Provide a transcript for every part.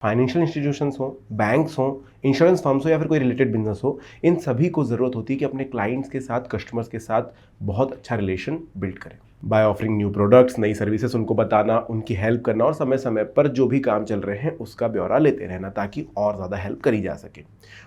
Financial institutions हो, banks हो, insurance firms हो या फिर कोई रिलेटेड बिजनेस हो, इन सभी को ज़रूरत होती है कि अपने क्लाइंट्स के साथ, कस्टमर्स के साथ बहुत अच्छा रिलेशन बिल्ड करें। बाय ऑफरिंग न्यू प्रोडक्ट्स, नई सर्विसेज उनको बताना, उनकी हेल्प करना और समय समय पर जो भी काम चल रहे हैं उसका ब्यौरा लेते रहना ताकि और ज़्यादा हेल्प करी जा सके।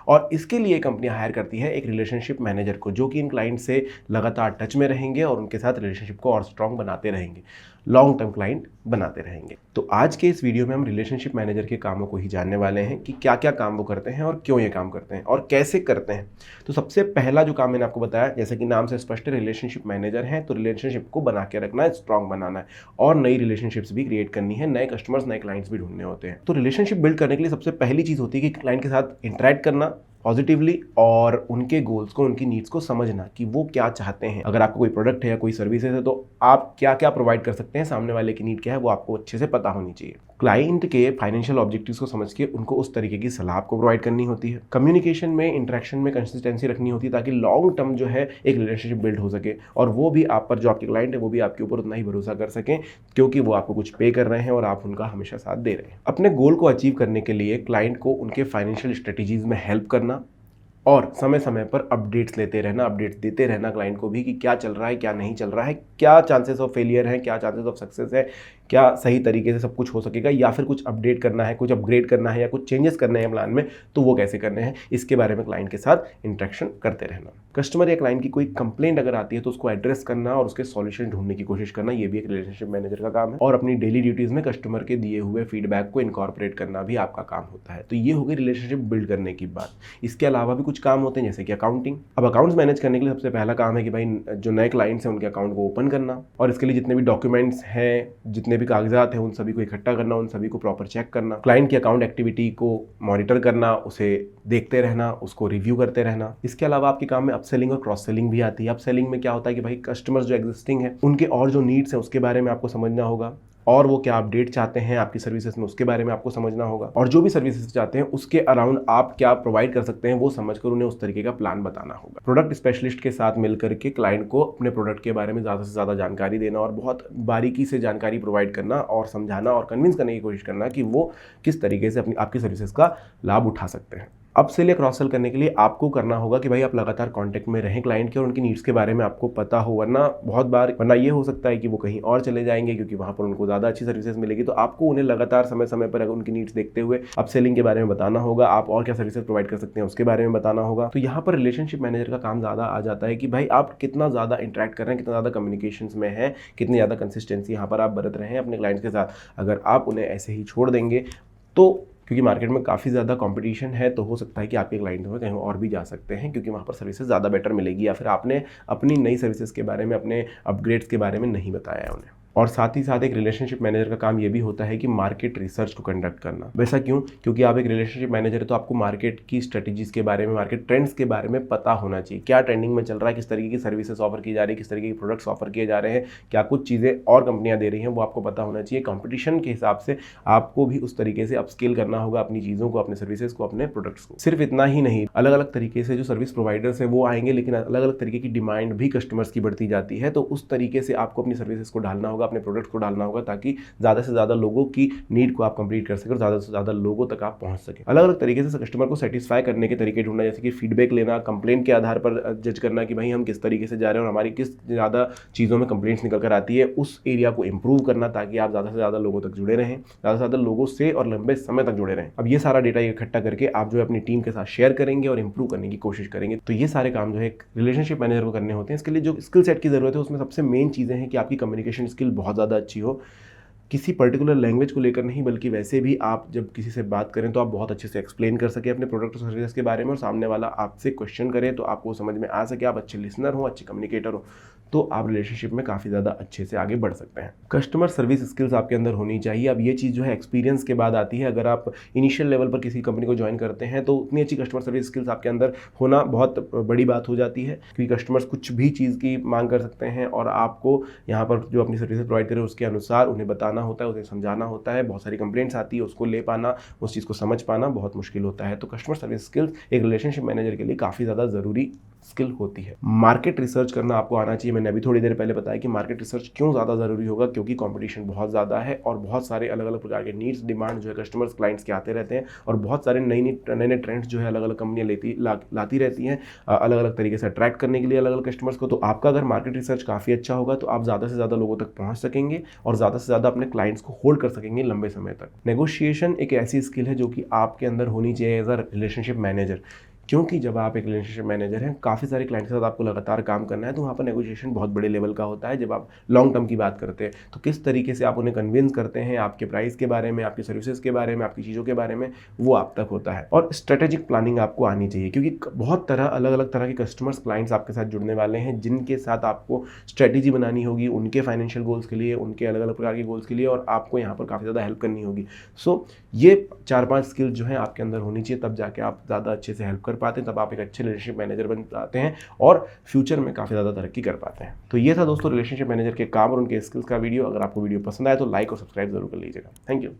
और इसके लिए कंपनियां हायर करती है एक रिलेशनशिप मैनेजर को, जो कि इन क्लाइंट से लगातार टच में रहेंगे और उनके साथ रिलेशनशिप को और स्ट्रॉन्ग बनाते रहेंगे, लॉन्ग टर्म क्लाइंट बनाते रहेंगे। तो आज के इस वीडियो में हम रिलेशनशिप मैनेजर के कामों को ही जानने वाले हैं कि क्या क्या काम वो करते हैं और क्यों ये काम करते हैं और कैसे करते हैं। तो सबसे पहला जो काम मैंने आपको बताया, जैसे कि नाम से स्पष्ट है, रिलेशनशिप मैनेजर है, तो रिलेशनशिप को बना के रखना है, स्ट्रॉन्ग बनाना है और नई रिलेशनशिप्स भी क्रिएट करनी है, नए कस्टमर्स, नए क्लाइंट्स भी ढूंढने होते हैं। तो रिलेशनशिप बिल्ड करने के लिए सबसे पहली चीज़ होती है कि क्लाइंट के साथ इंटरेक्ट करना पॉजिटिवली और उनके गोल्स को, उनकी नीड्स को समझना कि वो क्या चाहते हैं। अगर आपको कोई प्रोडक्ट है या कोई सर्विसेज है तो आप क्या क्या प्रोवाइड कर सकते हैं, सामने वाले की नीड क्या है वो आपको अच्छे से पता होनी चाहिए। क्लाइंट के फाइनेंशियल ऑब्जेक्टिव्स को समझ के उनको उस तरीके की सलाह आपको प्रोवाइड करनी होती है। कम्युनिकेशन में, इंटरेक्शन में कंसिस्टेंसी रखनी होती है ताकि लॉन्ग टर्म जो है एक रिलेशनशिप बिल्ड हो सके और वो भी आप पर, जो आपके क्लाइंट है वो भी आपके ऊपर उतना ही भरोसा कर सकें क्योंकि वो आपको कुछ पे कर रहे हैं और आप उनका हमेशा साथ दे रहे हैं। अपने गोल को अचीव करने के लिए क्लाइंट को उनके फाइनेंशियल स्ट्रेटेजीज में हेल्प करना और समय समय पर अपडेट्स लेते रहना, अपडेट्स देते रहना क्लाइंट को भी कि क्या चल रहा है, क्या नहीं चल रहा है, क्या चांसेस ऑफ फेलियर है, क्या चांसेस ऑफ सक्सेस है, क्या सही तरीके से सब कुछ हो सकेगा या फिर कुछ अपडेट करना है, कुछ अपग्रेड करना है या कुछ चेंजेस करने हैं प्लान में, तो वो कैसे करने हैं, इसके बारे में क्लाइंट के साथ इंटरेक्शन करते रहना। कस्टमर या क्लाइंट की कोई कंप्लेंट अगर आती है तो उसको एड्रेस करना और उसके सॉल्यूशन ढूंढने की कोशिश करना, ये भी एक रिलेशनशिप मैनेजर का काम है। और अपनी डेली ड्यूटीज में कस्टमर के दिए हुए फीडबैक को इनकॉर्पोरेट करना भी आपका काम होता है। तो ये हो गई रिलेशनशिप बिल्ड करने की बात। इसके अलावा भी कुछ काम होते हैं जैसे कि अकाउंटिंग। अब अकाउंट्स मैनेज करने के लिए सबसे पहला काम है कि भाई जो नए क्लाइंट्स हैं उनके अकाउंट को ओपन करना और इसके लिए जितने भी डॉक्यूमेंट्स हैं, जितने भी कागजात हैं, उन सभी को इकट्ठा करना, उन सभी को प्रॉपर चेक करना, क्लाइंट की अकाउंट एक्टिविटी को मॉनिटर करना, उसे देखते रहना, उसको रिव्यू करते रहना। इसके अलावा आपके काम में अपसेलिंग और क्रॉस सेलिंग भी आती है। अपसेलिंग में क्या होता है कि भाई कस्टमर्स जो एग्जिस्टिंग है उनके और जो नीड्स हैं उसके बारे में आपको समझना होगा और वो क्या अपडेट चाहते हैं आपकी सर्विसेज में उसके बारे में आपको समझना होगा और जो भी सर्विसेज चाहते हैं उसके अराउंड आप क्या प्रोवाइड कर सकते हैं वो समझकर उन्हें उस तरीके का प्लान बताना होगा। प्रोडक्ट स्पेशलिस्ट के साथ मिलकर के क्लाइंट को अपने प्रोडक्ट के बारे में ज़्यादा से ज़्यादा जानकारी देना और बहुत बारीकी से जानकारी प्रोवाइड करना और समझाना और कन्विंस करने की कोशिश करना कि वो किस तरीके से अपनी आपकी सर्विसेज का लाभ उठा सकते हैं। अपसेल या क्रॉस सेल करने के लिए आपको करना होगा कि भाई आप लगातार कांटेक्ट में रहें क्लाइंट के और उनकी नीड्स के बारे में आपको पता हो, वरना ये हो सकता है कि वो कहीं और चले जाएंगे क्योंकि वहां पर उनको ज़्यादा अच्छी सर्विसेज मिलेगी। तो आपको उन्हें लगातार समय समय पर उनकी नीड्स देखते हुए अपसेलिंग के बारे में बताना होगा, आप और क्या सर्विसेज प्रोवाइड कर सकते हैं उसके बारे में बताना होगा। तो यहाँ पर रिलेशनशिप मैनेजर का काम ज़्यादा आ जाता है कि भाई आप कितना ज़्यादा इंटरेक्ट कर रहे हैं, कितना ज़्यादा कम्युनिकेशन में है, कितनी ज़्यादा कंसिस्टेंसी यहाँ पर आप बरत रहे हैं अपने क्लाइंट्स के साथ। अगर आप उन्हें ऐसे ही छोड़ देंगे तो, क्योंकि मार्केट में काफ़ी ज़्यादा कंपटीशन है, तो हो सकता है कि आपके क्लाइंट में कहीं और भी जा सकते हैं क्योंकि वहाँ पर सर्विसेज ज़्यादा बेटर मिलेगी या फिर आपने अपनी नई सर्विसेज के बारे में, अपने अपग्रेड्स के बारे में नहीं बताया है उन्हें। और साथ ही साथ एक रिलेशनशिप मैनेजर का काम ये भी होता है कि मार्केट रिसर्च को कंडक्ट करना। वैसा क्यों? क्योंकि आप एक रिलेशनशिप मैनेजर है तो आपको मार्केट की स्ट्रेटजीज के बारे में, मार्केट ट्रेंड्स के बारे में पता होना चाहिए। क्या ट्रेंडिंग में चल रहा है, किस तरीके की सर्विसेज ऑफर की जा रही है, किस तरीके के प्रोडक्ट्स ऑफर किए जा रहे हैं, क्या कुछ चीज़ें और कंपनियां दे रही हैं वो आपको पता होना चाहिए। कंपटीशन के हिसाब से आपको भी उस तरीके से अपस्केल करना होगा अपनी चीज़ों को, अपने सर्विसेज को, अपने प्रोडक्ट्स को। सिर्फ इतना ही नहीं, अलग अलग तरीके से जो सर्विस प्रोवाइडर्स हैं वो आएंगे, लेकिन अलग अलग तरीके की डिमांड भी कस्टमर्स की बढ़ती जाती है। तो उस तरीके से आपको अपनी सर्विसेज को डालना होगा, अपने प्रोडक्ट्स को डालना होगा ताकि ज़्यादा से ज़्यादा लोगों की नीड को आप कंप्लीट कर सकें और ज़्यादा से ज़्यादा लोगों तक आप पहुंच सकें। अलग अलग तरीके से कस्टमर को सेटिस्फाई करने के तरीके ढूंढना, जैसे कि फीडबैक लेना, कंप्लेंट के आधार पर जज करना कि भाई हम किस तरीके से जा रहे हैं और हमारी किस ज़्यादा चीज़ों में कंप्लेंट्स निकल कर आती है, उस एरिया को इंप्रूव करना ताकि आप ज़्यादा से ज़्यादा लोगों तक जुड़े रहें, ज़्यादा से ज़्यादा लोगों से और लंबे समय तक जुड़े रहें। अब ये सारा डेटा इकट्ठा करके आप जो है अपनी टीम के साथ शेयर करेंगे और इंप्रूव करने की कोशिश करेंगे। तो ये सारे काम जो है एक रिलेशनशिप मैनेजर को करने होते हैं। इसके लिए जो स्किल सेट की ज़रूरत है उसमें सबसे मेन चीज़ें हैं कि आपकी कम्युनिकेशन स्किल बहुत ज़्यादा अच्छी हो, किसी पर्टिकुलर लैंग्वेज को लेकर नहीं बल्कि वैसे भी आप जब किसी से बात करें तो आप बहुत अच्छे से एक्सप्लेन कर सके अपने प्रोडक्ट और सर्विस के बारे में और सामने वाला आपसे क्वेश्चन करे तो आपको समझ में आ सके, आप अच्छे लिसनर हो, अच्छे कम्युनिकेटर हो, तो आप रिलेशनशिप में काफ़ी ज़्यादा अच्छे से आगे बढ़ सकते हैं। कस्टमर सर्विस स्किल्स आपके अंदर होनी चाहिए। अब ये चीज़ जो है एक्सपीरियंस के बाद आती है। अगर आप इनिशियल लेवल पर किसी कंपनी को ज्वाइन करते हैं तो उतनी अच्छी कस्टमर सर्विस स्किल्स आपके अंदर होना बहुत बड़ी बात हो जाती है क्योंकि कस्टमर्स कुछ भी चीज़ की मांग कर सकते हैं और आपको यहाँ पर जो अपनी सर्विस प्रोवाइड करें उसके अनुसार उन्हें बताना होता है, उन्हें समझाना होता है। बहुत सारी कंप्लेंट्स आती है, उसको ले पाना, उस चीज़ को समझ पाना बहुत मुश्किल होता है। तो कस्टमर सर्विस स्किल्स एक रिलेशनशिप मैनेजर के लिए काफ़ी ज़्यादा ज़रूरी स्किल होती है। मार्केट रिसर्च करना आपको आना चाहिए। मैंने अभी थोड़ी देर पहले बताया कि मार्केट रिसर्च क्यों ज़्यादा ज़रूरी होगा, क्योंकि कंपटीशन बहुत ज़्यादा है और बहुत सारे अलग अलग प्रकार के नीड्स डिमांड जो है कस्टमर्स क्लाइंट्स के आते रहते हैं और बहुत सारे नए ट्रेंड्स जो है अलग अलग कंपनियाँ लाती रहती हैं अलग अलग तरीके से अट्रैक्ट करने के लिए अलग अलग कस्टमर्स को। तो आपका अगर मार्केट रिसर्च काफ़ी अच्छा होगा तो आप ज़्यादा से ज़्यादा लोगों तक पहुँच सकेंगे और ज़्यादा से ज़्यादा अपने क्लाइंट्स को होल्ड कर सकेंगे लंबे समय तक। नेगोशिएशन एक ऐसी स्किल है जो कि आपके अंदर होनी चाहिए एज अ रिलेशनशिप मैनेजर, क्योंकि जब आप एक रिलेशनशिप मैनेजर हैं, काफ़ी सारे क्लाइंट के साथ आपको लगातार काम करना है, तो वहाँ पर नेगोशिएशन बहुत बड़े लेवल का होता है। जब आप लॉन्ग टर्म की बात करते हैं तो किस तरीके से आप उन्हें कन्विंस करते हैं आपके प्राइस के बारे में, आपकी सर्विसेज के बारे में, आपकी चीज़ों के बारे में, वो आप तक होता है। और स्ट्रेटेजिक प्लानिंग आपको आनी चाहिए, क्योंकि बहुत अलग अलग तरह के कस्टमर्स क्लाइंट्स आपके साथ जुड़ने वाले हैं, जिनके साथ आपको स्ट्रेटेजी बनानी होगी उनके फाइनेंशियल गोल्स के लिए, उनके अलग अलग प्रकार के गोल्स के लिए, और आपको यहाँ पर काफ़ी ज़्यादा हेल्प करनी होगी। सो ये 4-5 स्किल जो है आपके अंदर होनी चाहिए, तब जाके आप ज़्यादा अच्छे से हेल्प कर पाते हैं, तब आप एक अच्छे रिलेशनशिप मैनेजर बन पाते हैं और फ्यूचर में काफ़ी ज़्यादा तरक्की कर पाते हैं। तो ये था दोस्तों रिलेशनशिप मैनेजर के काम और उनके स्किल्स का वीडियो। अगर आपको वीडियो पसंद आया तो लाइक और सब्सक्राइब जरूर कर लीजिएगा। Thank you.